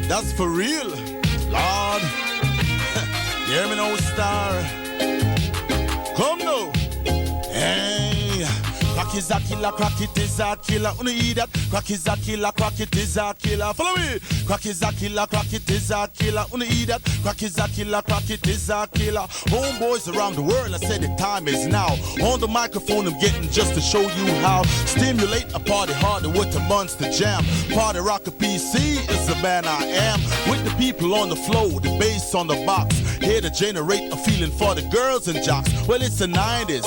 That's for real, Lord. Hear me now, star. Come now. Hey, crack is a killer, crack it is a killer. Wanna hear that? Crack is a killer, crack it is a killer. Follow me. Crack is a killer, crack it is a killer. Wanna hear that? Crack is a killer, crack it is a killer. Homeboys around the world, I said the time is now. On the microphone, I'm getting just to show you how. Stimulate a party harder with the monster jam. Party rock a PC is the man I am. With the people on the floor, the bass on the box. Here to generate a feeling for the girls and jocks. Well, it's the 90s,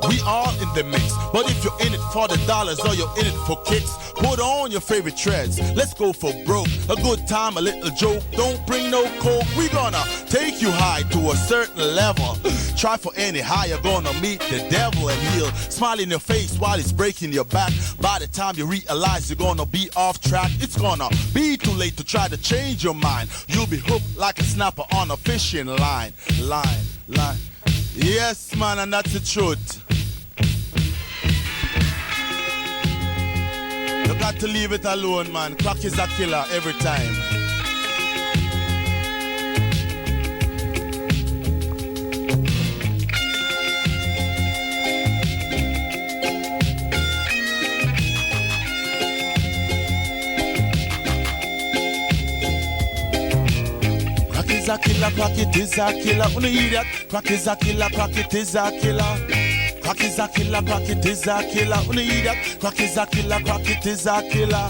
we all in the mix. But if you're in it for the dollars or you're in it for kicks, put on your favorite treads. Let's go for broke. A good time, a little joke. Don't bring no coke. We gonna take you high to a certain level. Try for any higher, gonna meet the devil and he'll smile in your face while he's breaking your back. By the time you realize you're gonna be off track, it's gonna be too late to try to change your mind. You'll be hooked like a snapper on a fishing line. Line. Yes, man, and that's the truth. You got to leave it alone, man. Crack is a killer every time. Crack is a killer, crack it is a killer. Wanna hear that? Crack is a killer, crack it is a killer. Crack is a killer, crack it is a killer. Wanna hear that? Crack is a killer, crack it is a killer.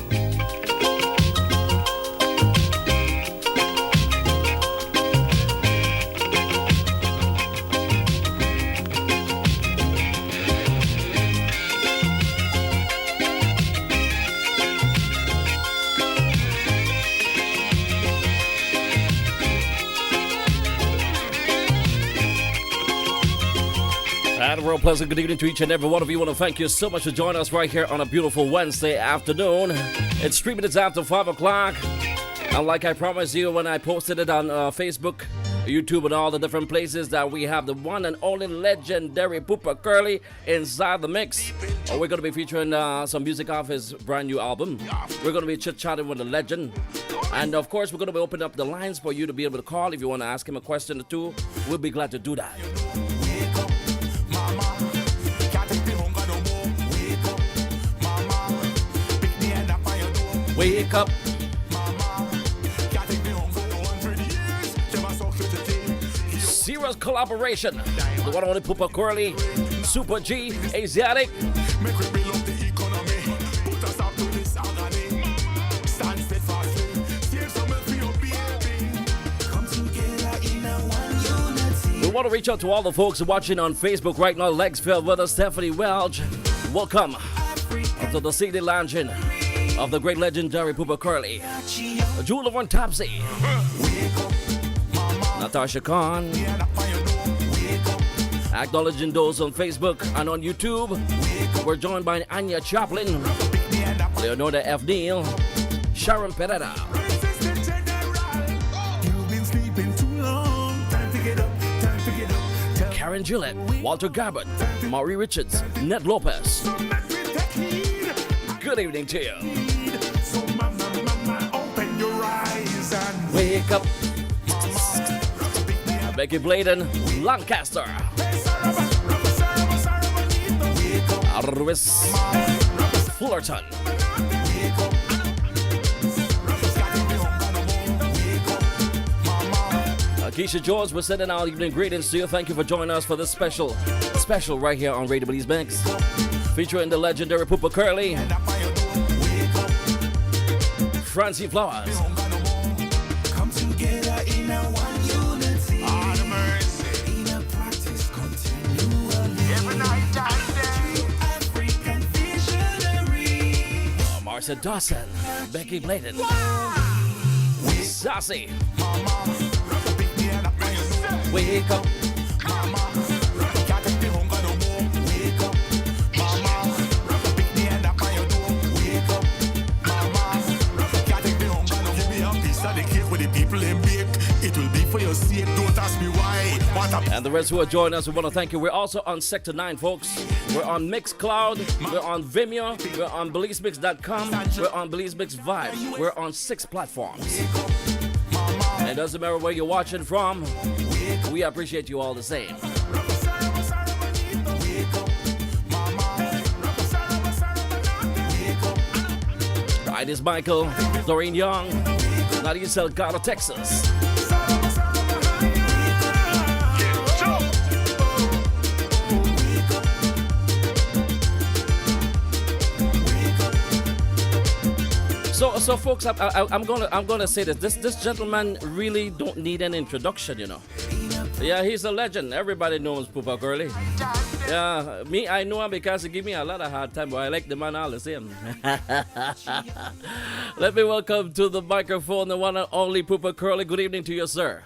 And a real pleasant good evening to each and every one of you. I want to thank you so much for joining us right here on a beautiful Wednesday afternoon. It's 3 minutes after 5 o'clock. And like I promised you when I posted it on Facebook, YouTube, and all the different places, that we have the one and only legendary Poopa Curly inside the mix. We're going to be featuring some music off his brand new album. We're going to be chit-chatting with the legend. And of course, we're going to be opening up the lines for you to be able to call if you want to ask him a question or two. We'll be glad to do that. Wake up. Serious collaboration. The one on the Poopa Curly, Super G, Asiatic. We want to reach out to all the folks watching on Facebook right now. Legs filled with us, Stephanie Welch. Welcome to the CD Lounging of the great legendary Poopa Curly, Jewel of One Topsy, Natasha Khan, acknowledging those on Facebook and on YouTube. We're joined by Anya Chaplin, Leonora F. Neal, Sharon Pereira, Karen Gillette, Walter Gabbard, Maury Richards, Ned Lopez. Good evening to you. Wake up. Becky Bladen, Lancaster. Arvis Fullerton. Keisha George, we're sending our evening greetings to you. Thank you for joining us for this special right here on Radio Belize Mix, featuring the legendary Poopa Curly, Francie Flowers, come together in a one unity. On mercy. In a practice continually. Every night African visionary. Marcia Dawson, Becky Bladen, Sassy. Wake up. And the rest who are joining us, we want to thank you. We're also on Sector 9, folks. We're on Mixcloud, we're on Vimeo, we're on BelizeMix.com, we're on BelizeMix Vibe. We're on 6 platforms. It doesn't matter where you're watching from, we appreciate you all the same. Hi, this is Michael, Doreen Young, Nadia Salgado, Texas. So folks, I'm gonna say that this gentleman really don't need an introduction, you know. Yeah, he's a legend. Everybody knows Pupa Curly. Yeah, me, I know him because he give me a lot of hard time, but I like the man all the same. Let me welcome to the microphone the one and only Pupa Curly. Good evening to you, sir.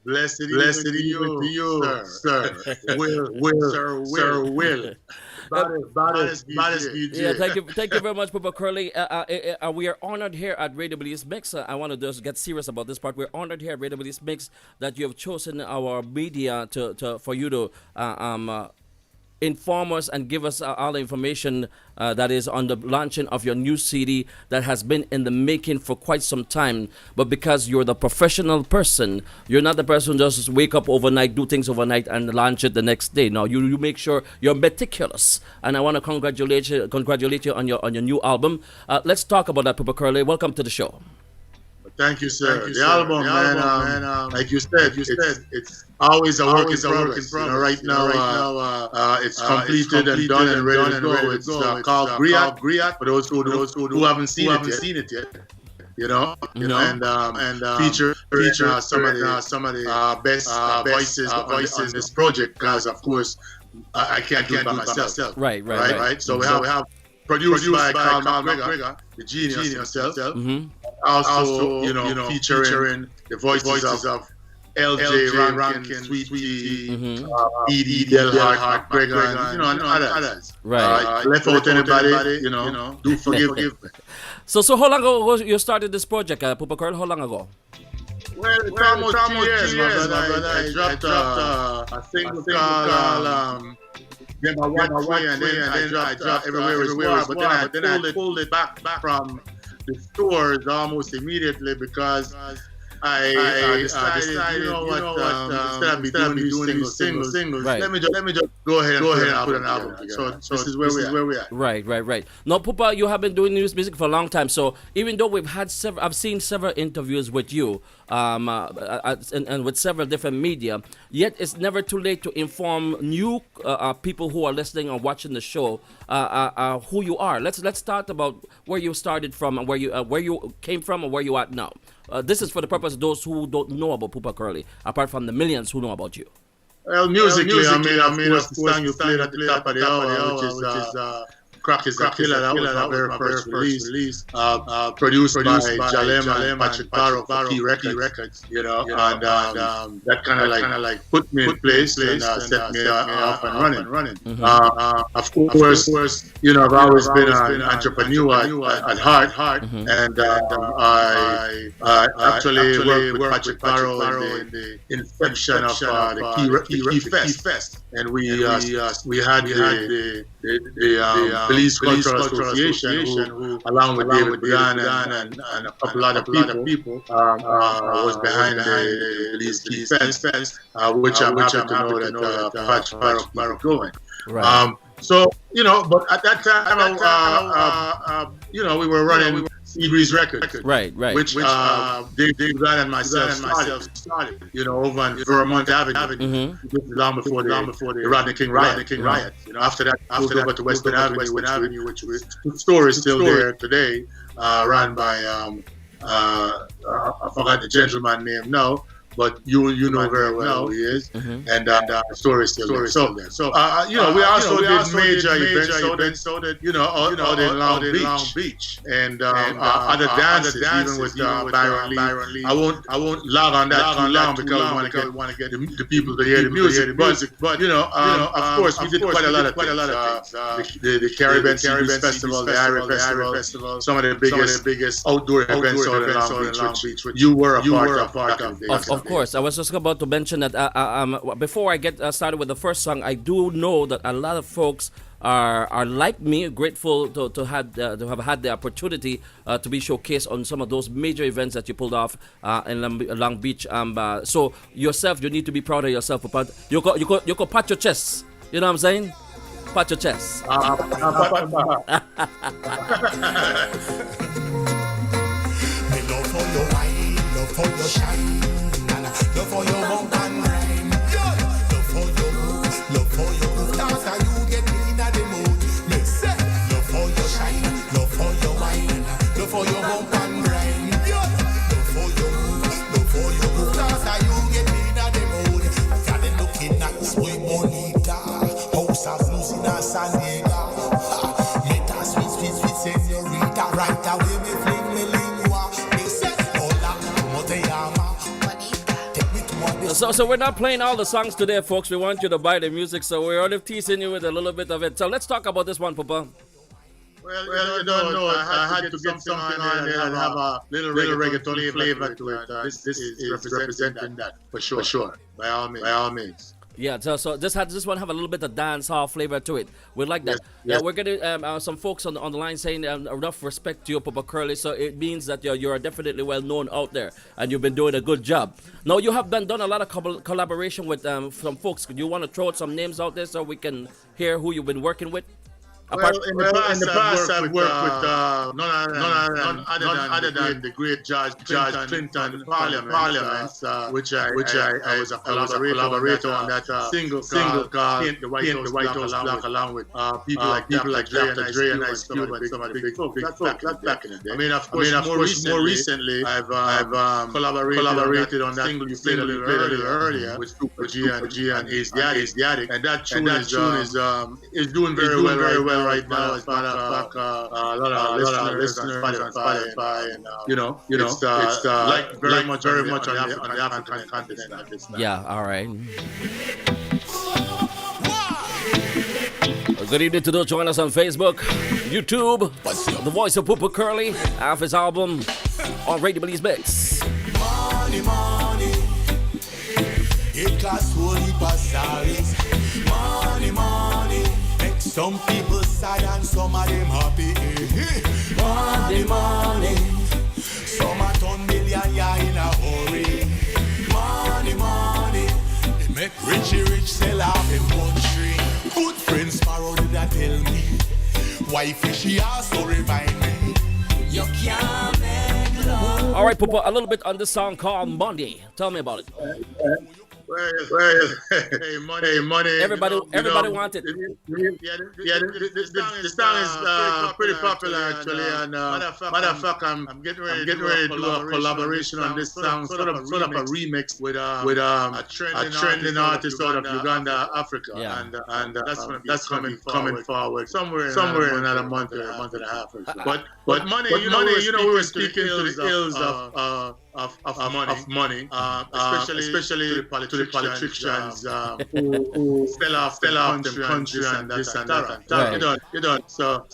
Blessed evening to you, sir. Sir Will. Yeah, thank you very much, Pupa Curly. We are honored here at Radio Belize Mix. I want to just get serious about this part. We're honored here at Radio Belize Mix that you have chosen our media for you to inform us and give us all the information that is on the launching of your new CD that has been in the making for quite some time. But because you're the professional person, you're not the person who just wake up overnight, do things overnight, and launch it the next day. No, you make sure you're meticulous. And I want to congratulate you on your new album. Let's talk about that, Pupa Curly. Welcome to the show. Thank you, sir. The album, man, like you said, it's always a work in progress. You know, right now, it's completed and done and ready to go. It's called Griot. For those who haven't seen it yet. You know, and feature some of the best voices on this project, because of course I can't do it by myself. Right. So we have produced by Carl McGregor, the genius himself. Mm-hmm. Also, featuring the voices of LJ Rankin, Sweetie, Edie Delhart, McGregor, and others. Right. Left out anybody, do forgive me. So how long ago you started this project, Pupa Curly? How long ago? Well, it's almost 2 years, my brother. I dropped a single called Get My Way, and then I dropped Everywhere Is War, but then I pulled it back from the stores almost immediately because I decided, instead of doing singles, right. let me just go ahead and put an album together. So this is where we are. Right. Now, Pupa, you have been doing news music for a long time. So even though I've seen several interviews with you, and with several different media, yet it's never too late to inform new people who are listening or watching the show who you are. Let's start about where you started from and where you came from and where you are now. This is for the purpose of those who don't know about Pupa Curly, apart from the millions who know about you. Well, musically, I mean, of course, the song you played at the top of the hour, which is Crack is a Killer. That was my very first release. Produced by Jalem and Patrick Barrow for Key Records, and that kind of like put me in place and set me off and running. Mm-hmm. Of course, I've always been an entrepreneur at heart, and I actually worked with Patrick Barrow in the inception of the Key Fest, and we had the Belize Cultural Association, who, along with David Diane and a couple other people, was behind the Belize Key Fest, which I'm happy to know that Patrick Barrow is going. Right. So, but at that time, we were running Seabreeze Records. Right. Which Dave Diane and myself started, over on Vermont Avenue. Mm-hmm. This is long before the Rodney King riot. After that, over to Westwood Avenue, which the store is still there today, run by I forgot the gentleman name now. But you know very well who he is, and the story is still there. So we also did major events, so that out in Long Beach, and other dances, even with Byron Lee. I won't log on that too long because we want to get the people to hear the music. But of course, we did quite a lot of things. The Caribbean Series Festival, the Irish Festival, some of the biggest outdoor events out in Long Beach, which you were a part of. Of course, I was just about to mention that before I get started with the first song, I do know that a lot of folks are like me, grateful to have had the opportunity to be showcased on some of those major events that you pulled off in Long Beach. So yourself, you need to be proud of yourself. But you go pat your chest. You know what I'm saying? Pat your chest. Me love for your wine, love for your shine, love for your mountain rhyme, love for your move, love for your groove. That's how you get me in the mood. Me say, love for your shine, love for your wine, love for your mountain rhyme, love for your move, love for your groove. That's how you get me in the mood. Got them looking nice, muy bonita, house of blues in a San Diego. Meet a sweet, sweet, sweet señorita. Right away me fling me lingua. Me say, hola, como te llama? Take me to one. So we're not playing all the songs today, folks. We want you to buy the music, so we're only teasing you with a little bit of it. So let's talk about this one, Papa. Well, you don't know. I had to get something on there and have a little reggaeton flavor to it. This is representing that for sure. By all means. Yeah, so this one have a little bit of dance hall flavor to it. We like that. Yes. Yeah, we're getting some folks on the line saying enough respect to you, Papa Curly. So it means that you're definitely well known out there, and you've been doing a good job. Now you have done a lot of collaboration with some folks. You want to throw some names out there so we can hear who you've been working with? In the past, I've worked with none other than the great George Clinton Parliament, which I was a collaborator on that single called Paint the White House Black, along with people like Dre and Ice Cube and some of the big folks. That's back in the day. I mean, of course, more recently, I've collaborated on that single you played a little earlier with Super G and Asiatic, and that tune is doing very well right now. As a matter of fact, a lot of listeners on Spotify, and it's like very much on the African continent at this time. Yeah, all right. Good evening to those joining us on Facebook, YouTube, The Voice of Papa Curly, off his album on Radio Belize Mix. Money, it costs holy passaries. Money, make some people sad and some of them happy. Money, some a ton million in a hurry. Money, they make rich sell off in country. Good friends Sparrow did that tell me. Wifey she also remind me. You can't make love. All right, Papa, a little bit on this song called Monday. Tell me about it. Well, hey, money. Everybody wants it. The song is pretty popular actually, and matter of fact, I'm getting ready to do a collaboration on this song, sort of a remix with a trending artist out of Uganda, Africa, and that's coming forward somewhere in another month or a month and a half or so. But money, we were speaking to the ills of money, especially to the politicians who fell off the country and this and that. You don't. So,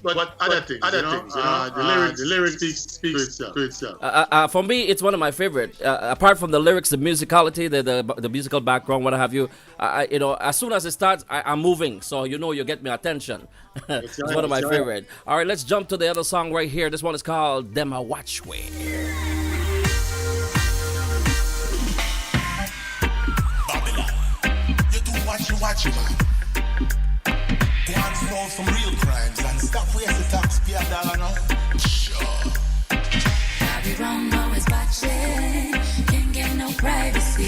but other things, the lyrics speaks to itself. For me, it's one of my favorite. Apart from the lyrics, the musicality, the musical background, what have you. As soon as it starts, I'm moving. So you get my attention. It's one of my favorite. All right, let's jump to the other song right here. This one is called Them a Watch Way. Watch it, man. Go and solve some real crimes and stop wasting taxpayer dollar now. Sure. I'll be wrong, always watching. Can't get no privacy.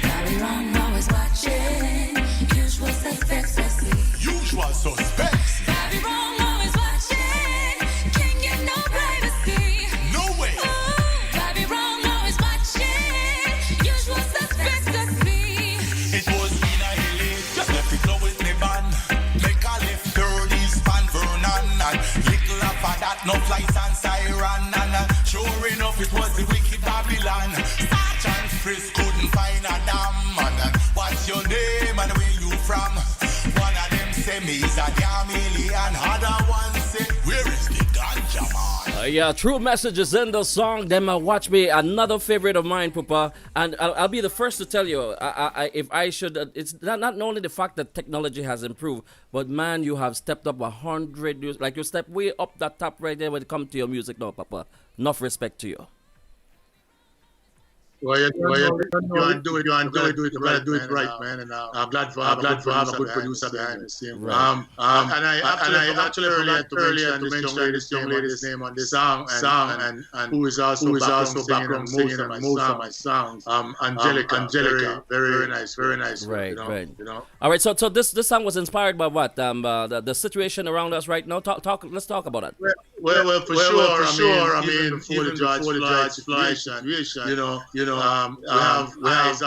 I'll be wrong, always watching. Usual suspects I see. Usual suspects. I'll be wrong, always watching. Can't get no privacy. No way. I'll be wrong, always watching. Usual suspects I see. It was in a hilly, just left it low with me van. Make a lift early, span Vernon, and little after that, no flights and siren, and sure enough, Yeah, true messages in the song. Then watch me, another favorite of mine, Pupa. And I'll be the first to tell you, if I should, it's not only the fact that technology has improved, but man, you have stepped up 100 years. Like you step way up that top right there when it comes to your music now, Papa. Enough respect to you. Well, you do it right, man. And I'm glad for have a good producer behind the scene. Right. And I actually forgot earlier to mention this young lady's name on this song, and who is also background singing on most of my songs. Angelica, very nice. Right, you know, right. You know. All right, so this song was inspired by what? The situation around us right now. Let's talk about it. Well, for sure. I mean, before the George Floyd situation, you know, we have eyes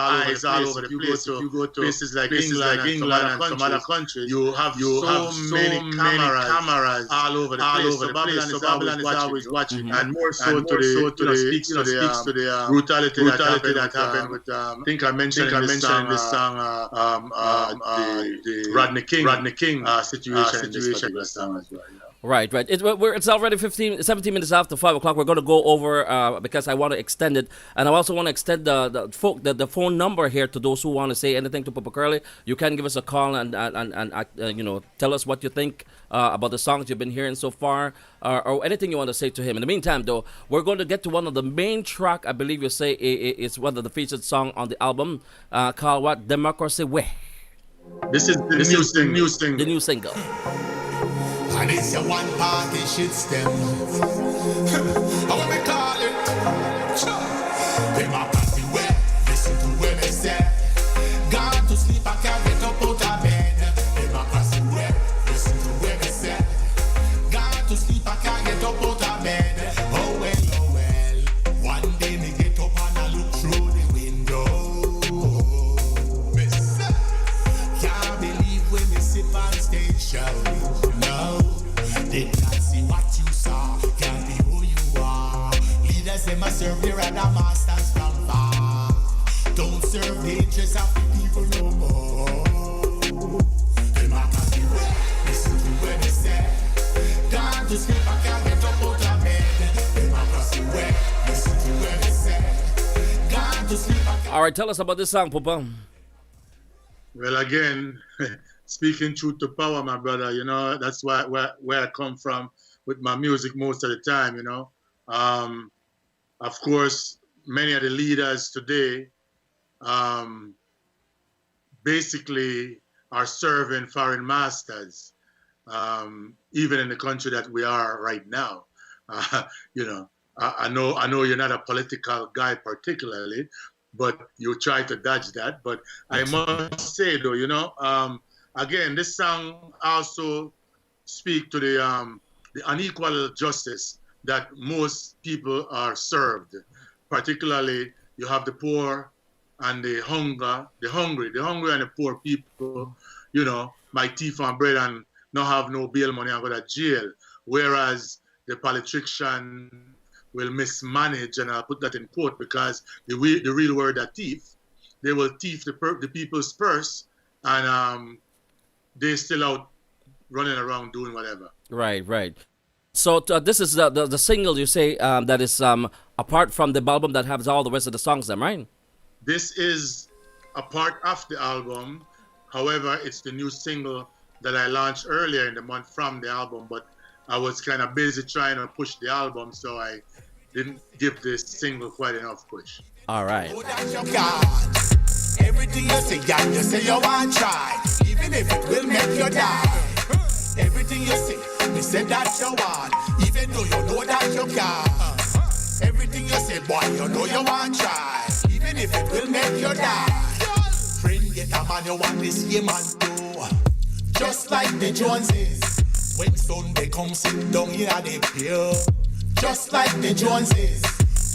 all over the place. If you go to places like England and some other countries, you have so many cameras all over the place. So Babylon is always watching, and more so to the brutality that happened with. I think I mentioned in this song the Rodney King situation in this song as well. Right. It's already 17 minutes after 5 o'clock. We're going to go over because I want to extend it, and I also want to extend the phone number here to those who want to say anything to Papa Curly. You can give us a call and tell us what you think about the songs you've been hearing so far, or anything you want to say to him. In the meantime, though, we're going to get to one of the main track. I believe you say it's one of the featured song on the album called what? Democracy Way. This is the new single. The new single. And it's a one party shit stem. How we call it? Democracy way. Listen to what they say. Gone to sleep, I can't get up out of bed. Democracy way. Listen to what they say. Gone to sleep, I can't get up out of bed. Oh well. One day me get up and I look through the window. Miss, can't believe when me sit on station. Did not see what you saw, can't be who you are. Leaders, they must serve their other masters from far. Don't serve the interests of the people no more. Democracy way, listen to what they say. Gone to sleep, I can't get up out of bed. Democracy way, listen to what they say. Gone to sleep, I can't. All right, tell us about this song, Papa. Well, again, speaking truth to power, my brother, you know, that's where I come from with my music most of the time, you know. Of course, many of the leaders today basically are serving foreign masters, even in the country that we are right now. You know, I know you're not a political guy particularly, but you try to dodge that. But I must say, though, you know, again, this song also speaks to the unequal justice that most people are served. Particularly, you have the poor and the hungry and the poor people, you know, might thief on bread and not have no bail money and go to jail. Whereas the politician will mismanage, and I'll put that in quote because the real word are thief. They will thief the people's purse, and they still out running around doing whatever. Right. So this is the single you say that is apart from the album that has all the rest of the songs, then, right? This is a part of the album. However, it's the new single that I launched earlier in the month from the album, but I was kind of busy trying to push the album, so I didn't give this single quite enough push. All right. Everything you say you want try, even if it will make you die. Everything you say that you want, even though you know that you can't. Everything you say, boy, you know you want try, even if it will make you die. Friend, get a man you want this year, man, too. Just like the Joneses. When Sunday comes, sit down here, they pure. Just like the Joneses.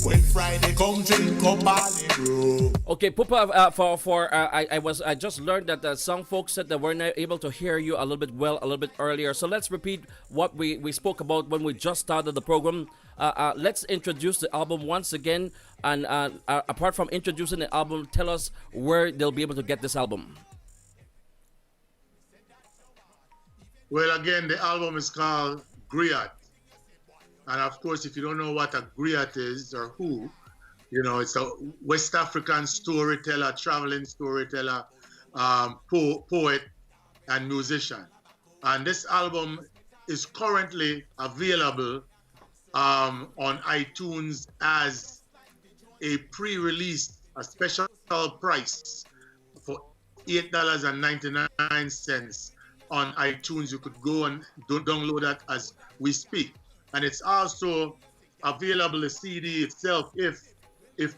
When Friday come, drink up Barley Brew. Okay, Pupa, I just learned that some folks said that we're not able to hear you a little bit earlier. So let's repeat what we spoke about when we just started the program. Let's introduce the album once again, and apart from introducing the album, tell us where they'll be able to get this album. Well, again, the album is called Griot. And of course, if you don't know what a griot is or who, it's a West African storyteller, traveling storyteller, poet, and musician. And this album is currently available on iTunes as a pre-release, a special price for $8.99 on iTunes. You could go and download that as we speak. And it's also available, the CD itself, if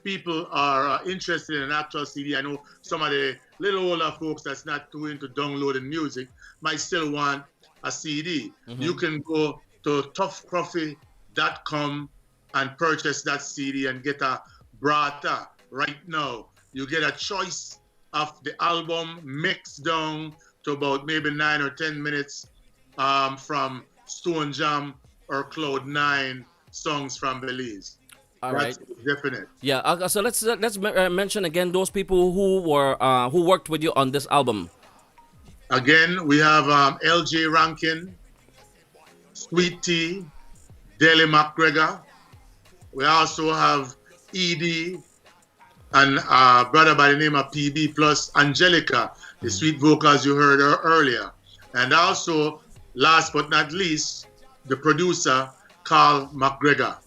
people are interested in an actual CD. I know some of the little older folks that's not too into downloading music might still want a CD. Mm-hmm. You can go to toughcoffee.com and purchase that CD and get a Brata right now. You get a choice of the album mixed down to about maybe 9 or 10 minutes from Stone Jam or Cloud 9 songs from Belize. All right. That's definite. Yeah. So let's mention again those people who worked with you on this album. Again, we have L.J. Rankin, Sweet Tea, Dele McGregor. We also have Edie and a brother by the name of PB plus Angelica, the sweet vocals you heard earlier. And also, last but not least, the producer, Carl McGregor.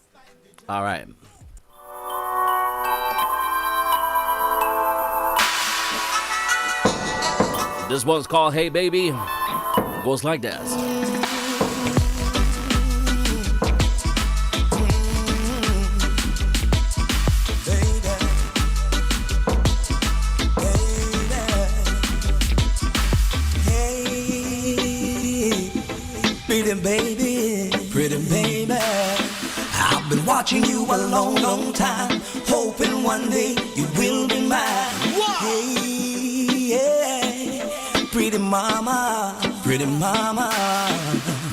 All right. This one's called Hey Baby. Goes like this. Pretty baby, I've been watching you a long, long time, hoping one day you will be mine. Hey, yeah, pretty mama,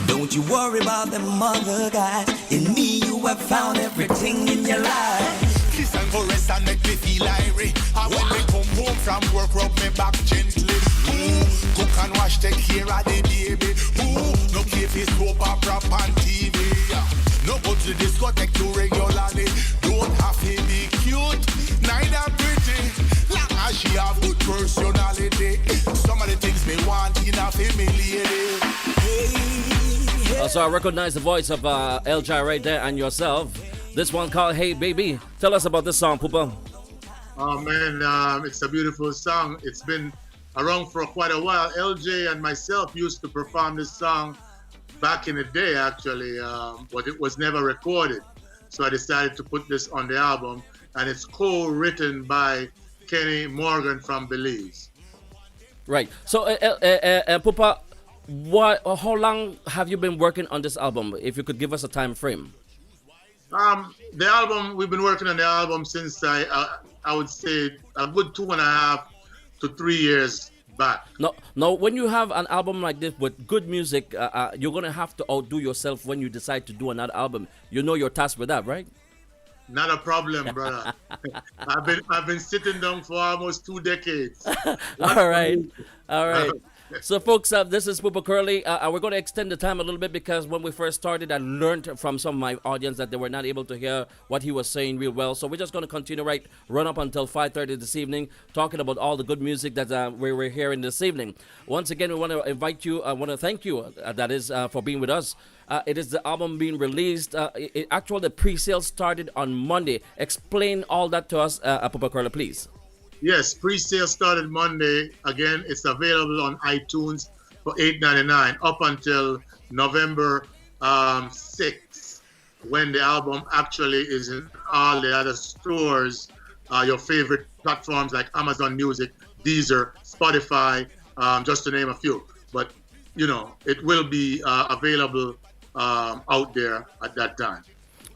don't you worry about them other guys. In me you have found everything in your life. Kiss and go rest and make me feel irate. And when we come home from work, rub me back gently. Cook and wash, take care of the baby. No care if it's soap opera on TV. No go to the discotheque too regularly. Don't have to be cute, neither pretty. Long as she have good personality. Some of the things me want in a family. So I recognize the voice of LJ right there and yourself. This one called Hey Baby. Tell us about this song, Pupa. Oh man, it's a beautiful song. It's been around for quite a while. LJ and myself used to perform this song back in the day, actually, but it was never recorded. So I decided to put this on the album, and it's co-written by Kenny Morgan from Belize. Right. So, Pupa, how long have you been working on this album? If you could give us a time frame. The album, we've been working on the album since I would say a good 2.5 to 3 years back. No. When you have an album like this with good music, you're gonna have to outdo yourself when you decide to do another album. You know your task with that, right? Not a problem, brother. I've been sitting down for almost 2 decades. All right. So, folks, this is Pupa Curly. We're going to extend the time a little bit because when we first started, I learned from some of my audience that they were not able to hear what he was saying real well. So we're just going to continue run up until 5:30 this evening, talking about all the good music that we're hearing this evening. Once again, we want to invite you. I want to thank you, that is, for being with us. It is the album being released. Actually, the pre-sale started on Monday. Explain all that to us, Pupa Curly, please. Yes, pre-sale started Monday. Again, it's available on iTunes for $8.99 up until November 6th, when the album actually is in all the other stores, your favorite platforms like Amazon Music, Deezer, Spotify, just to name a few. But, it will be available out there at that time.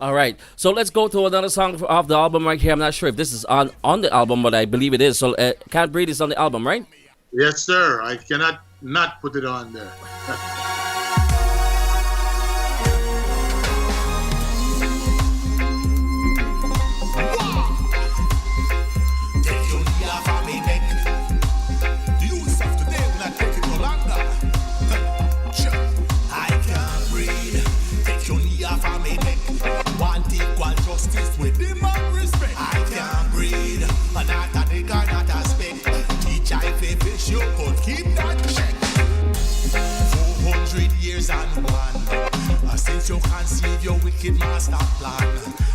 All right, so let's go to another song off the album right here. I'm not sure if this is on the album, but I believe it is. So Can't Breathe is on the album, right? Yes, sir. I cannot not put it on there. Take your knee off of me neck. The use of today will not take it no longer. I can't breathe. Take your knee off of me neck. demand respect. I can't breathe, and not a nigga, not a spec. Teach I fish, you could keep that check. 400 years and one, since you conceive your wicked master plan.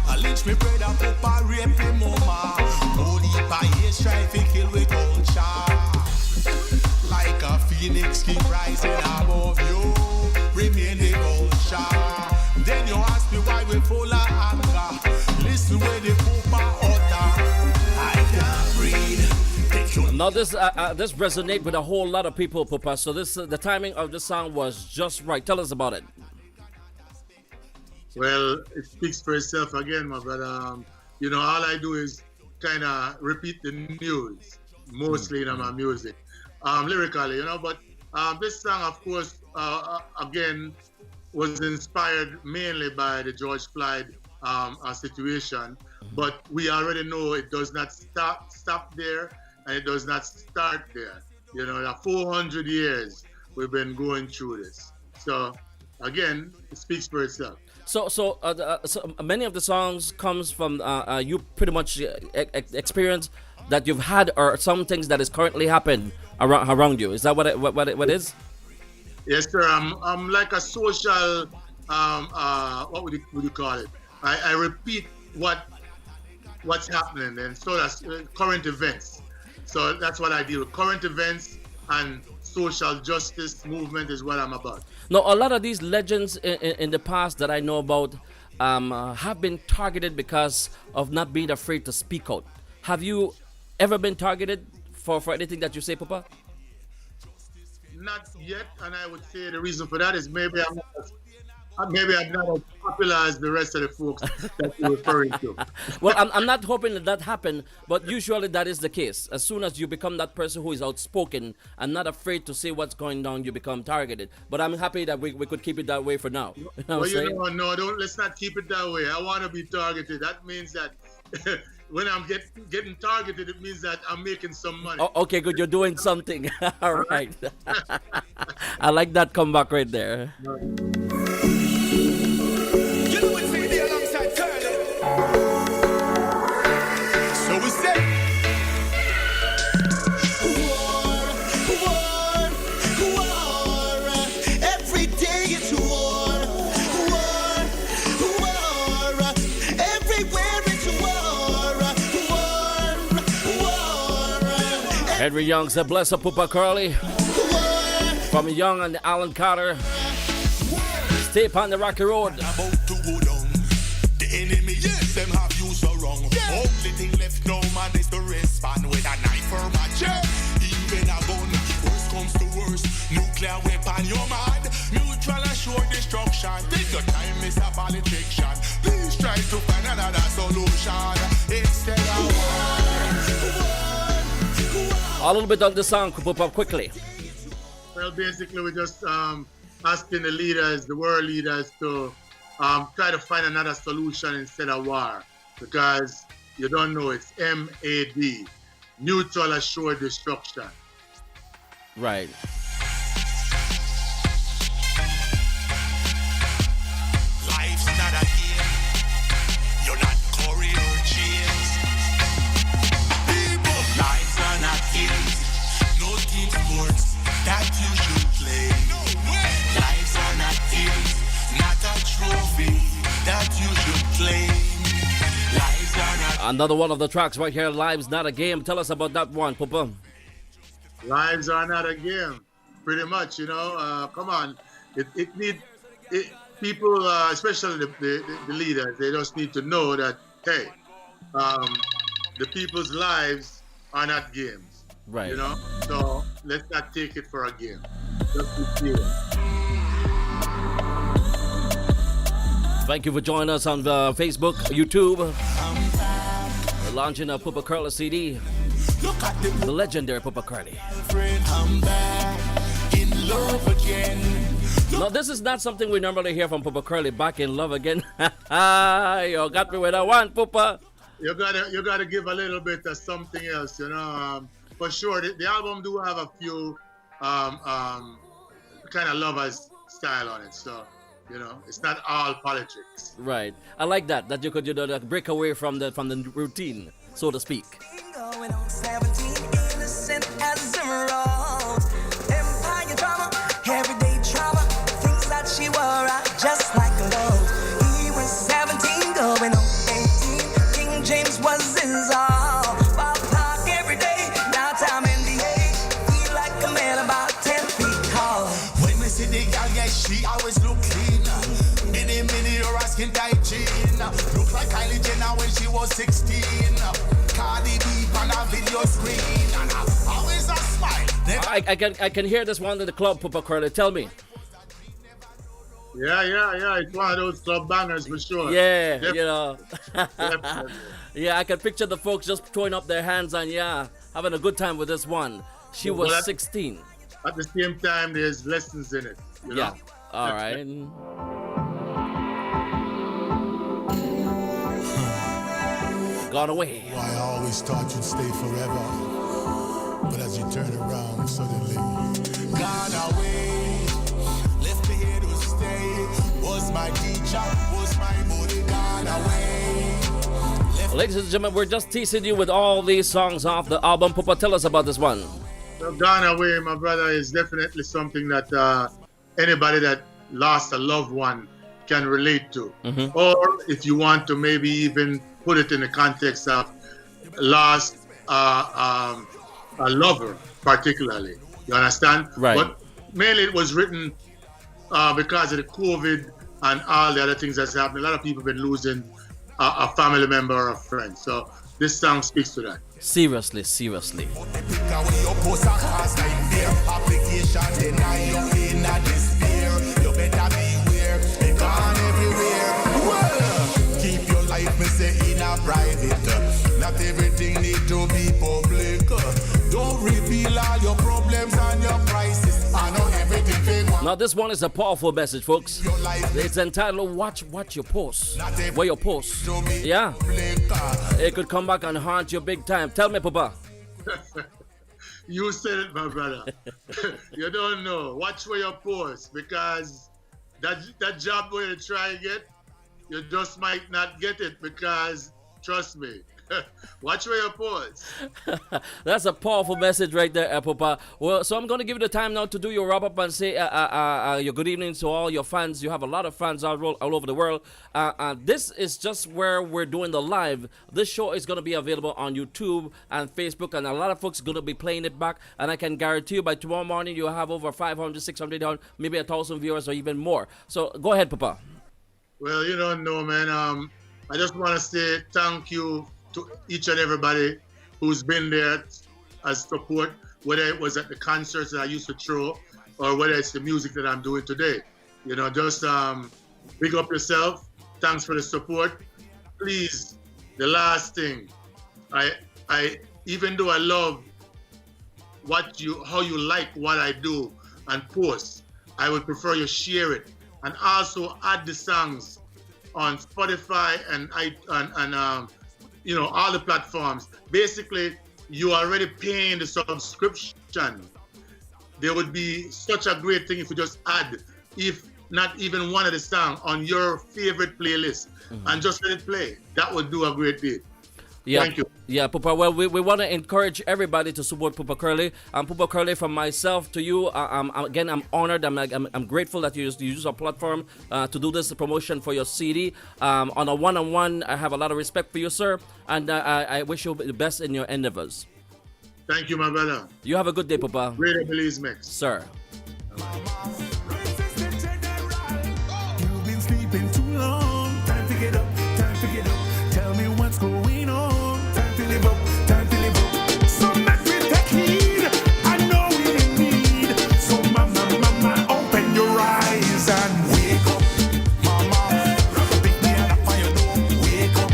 A lynch me brother, papa rape him mama. Only by his try to kill with culture. Like a phoenix keep rising above you, remain the culture. Then you ask me why we full of anger. Listen where the papa utter. I can't breathe. Now this resonate with a whole lot of people, Papa. So this the timing of the song was just right. Tell us about it. Well, it speaks for itself again, my brother. You know, all I do is kind of repeat the news, mostly in my music, lyrically, you know. But this song, of course, again, was inspired mainly by the George Floyd situation. But we already know it does not stop there, and it does not start there. You know, 400 years we've been going through this. So, again, it speaks for itself. So many of the songs comes from you pretty much experience that you've had or some things that is currently happening around you. Is that what it is? Yes, sir. I'm like a social what would you call it? I repeat what's happening, and so that's current events. So that's what I deal with. Current events and social justice movement is what I'm about. Now, a lot of these legends in the past that I know about have been targeted because of not being afraid to speak out. Have you ever been targeted for anything that you say, Papa? Not yet, and I would say the reason for that is maybe I'm not as popular as the rest of the folks that you're referring to. Well, I'm not hoping that happened, but usually that is the case. As soon as you become that person who is outspoken and not afraid to say what's going on, you become targeted. But I'm happy that we could keep it that way for now. You know let's not keep it that way. I want to be targeted. That means that when I'm getting targeted, it means that I'm making some money. Oh, okay, good. You're doing something. All right. I like that comeback right there. Henry Young said, bless up, Papa Curly. From Young and Alan Carter. Stay upon the rocky road. About to go down. The enemy, yes, them have you so wrong. Only thing left now, man, is to respond with a knife or a chair. Even a gun, worst comes to worst. Nuclear weapon, you're mad. Mutual assured destruction. Take your time, Mr. Politician. Please try to find another solution. Instead of war. A little bit on the song, Papa, quickly. Well, basically, we're just asking the leaders, the world leaders, to try to find another solution instead of war. Because you don't know, it's MAD, mutual assured destruction. Right. Life's not a game. You're not Corey or James. People, lives are not games. No team sports that you should play. No way. Lives are not games. Not a trophy that you should claim. Lives are not. Another one of the tracks right here, Lives Not a Game. Tell us about that one, Papa. Lives are not a game. Pretty much, you know. Come on. People, especially the leaders, they just need to know that, hey, the people's lives are not games. Right. You know? So let's not take it for a game. Just be clear. Thank you for joining us on Facebook, YouTube. We're launching a Papa Curly CD. Look at The legendary Papa Curly. friend, I'm back in love again. No, this is not something we normally hear from Papa Curly. Back in love again. You got me with a one, Papa. You gotta give a little bit of something else, you know. For sure, the album do have a few kind of lovers style on it. So You know, it's not all politics. Right. I like that you could break away from the routine, so to speak. Going on 17, innocent as a rose. Empire drama, everyday trauma. Things that she wore out just like a rose. He was 17, going on 18. King James was his all. Ball park every day, now time in the age. Feel like a man about 10 feet tall. When we see the girl, yeah, she always look clean. Mini, or asking tight jean. Look like Kylie Jenner when she was 16. Cardi B on a video screen. And always a smile. I can hear this one in the club, Papa Curly. Tell me. Yeah. It's one of those club bangers for sure. Yeah, Definitely. you know. Definitely. Yeah, I can picture the folks just throwing up their hands and having a good time with this one. She was 16. At the same time, there's lessons in it. You know? Yeah. All right. Gone away. Why I always thought you'd stay forever. But as you turn around, suddenly gone away. Left me here to stay. Was my teacher, was my money gone away. Ladies and gentlemen, we're just teasing you with all these songs off the album. Papa, tell us about this one. So Gone Away, my brother, is definitely something that anybody that lost a loved one can relate to. Mm-hmm. Or if you want to maybe even put it in the context of lost a lover, particularly. You understand? Right. But mainly it was written because of the COVID and all the other things that's happening. A lot of people have been losing a family member or a friend. So this song speaks to that. Seriously. Pick away your post a cause like fear. Application deny you in a despair. You better beware. They gone everywhere. Well, keep your life, me say, in a private. Not everything need to be public. Don't reveal all your problems and your crisis. I know everything fake. Now this one is a powerful message, folks. Your life It's entitled Watch What You Post. Where you post. to be Yeah. public. It could come back and haunt you big time. Tell me, Papa. You said it, my brother. You don't know. Watch where you post because that job where you try to get, you just might not get it because, trust me, watch where you post. That's a powerful message right there, Papa. Well, so I'm going to give you the time now to do your wrap-up and say your good evening to all your fans. You have a lot of fans all over the world. This is just where we're doing the live. This show is going to be available on YouTube and Facebook, and a lot of folks are going to be playing it back. And I can guarantee you by tomorrow morning, you'll have over 500, 600, maybe 1,000 viewers or even more. So go ahead, Papa. Well, you don't know, man. I just want to say thank you to each and everybody who's been there as support, whether it was at the concerts that I used to throw or whether it's the music that I'm doing today. You know, just big up yourself. Thanks for the support. Please, the last thing, I even though I love how you like what I do and post, I would prefer you share it and also add the songs on Spotify and you know, all the platforms. Basically, you are already paying the subscription. There would be such a great thing if you just add, if not even one of the songs on your favorite playlist and just let it play. That would do a great deal. Yeah, Thank you. Yeah, Papa. Well, we want to encourage everybody to support Papa Curly. Papa Curly, from myself to you, I'm honored. I'm grateful that you use our platform to do this promotion for your CD. On a one-on-one, I have a lot of respect for you, sir, and I wish you the best in your endeavors. Thank you, my brother. You have a good day, Papa. Great Belize mix. Sir. You've been sleeping too long. Time to get up, time to get up. Tell me what's going on. Time to live up, time to live up. Some that will take heed. I know we need. So mama, open your eyes and wake up. Mama, pick me up on your door. Wake up.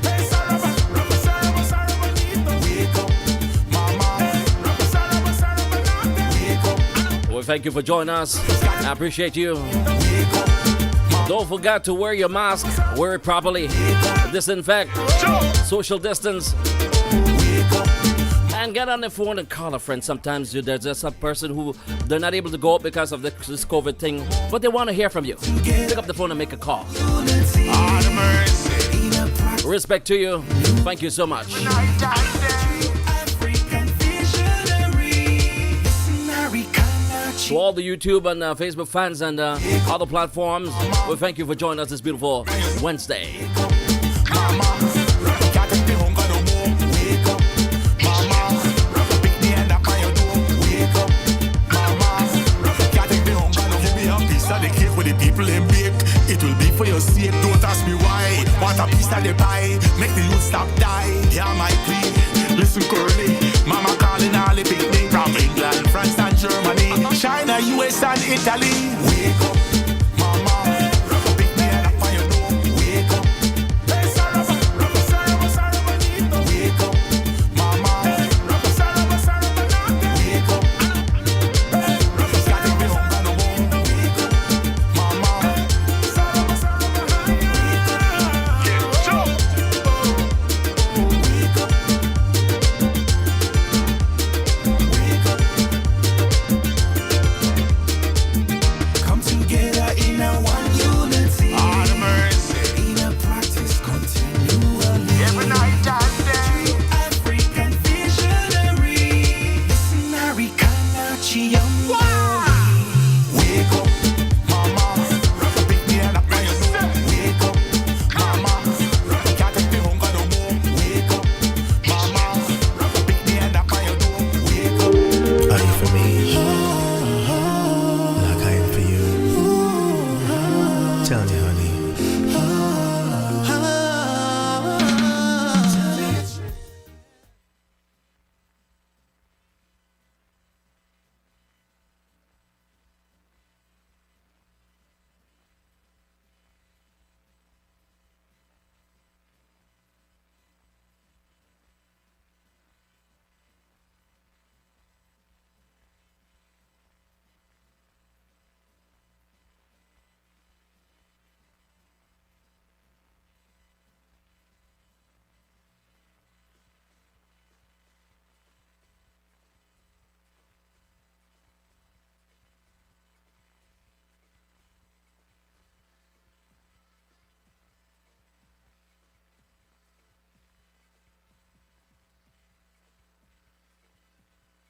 Hey, Saraba, wake up. Mama, wake up. Well, thank you for joining us. I appreciate you. Don't forget to wear your mask, wear it properly, disinfect, social distance. And get on the phone and call a friend. Sometimes there's just a person who they're not able to go out because of this COVID thing, but they want to hear from you. Pick up the phone and make a call. Respect to you. Thank you so much. To all the YouTube and Facebook fans and other platforms, we thank you for joining us this beautiful Wednesday. It will be for your sake, don't ask me why. Want a piece of the pie, make the youth stop die. Yeah, my plea, listen Curly. Mama calling all the big things from England, France and Germany, China, US and Italy. Wake up.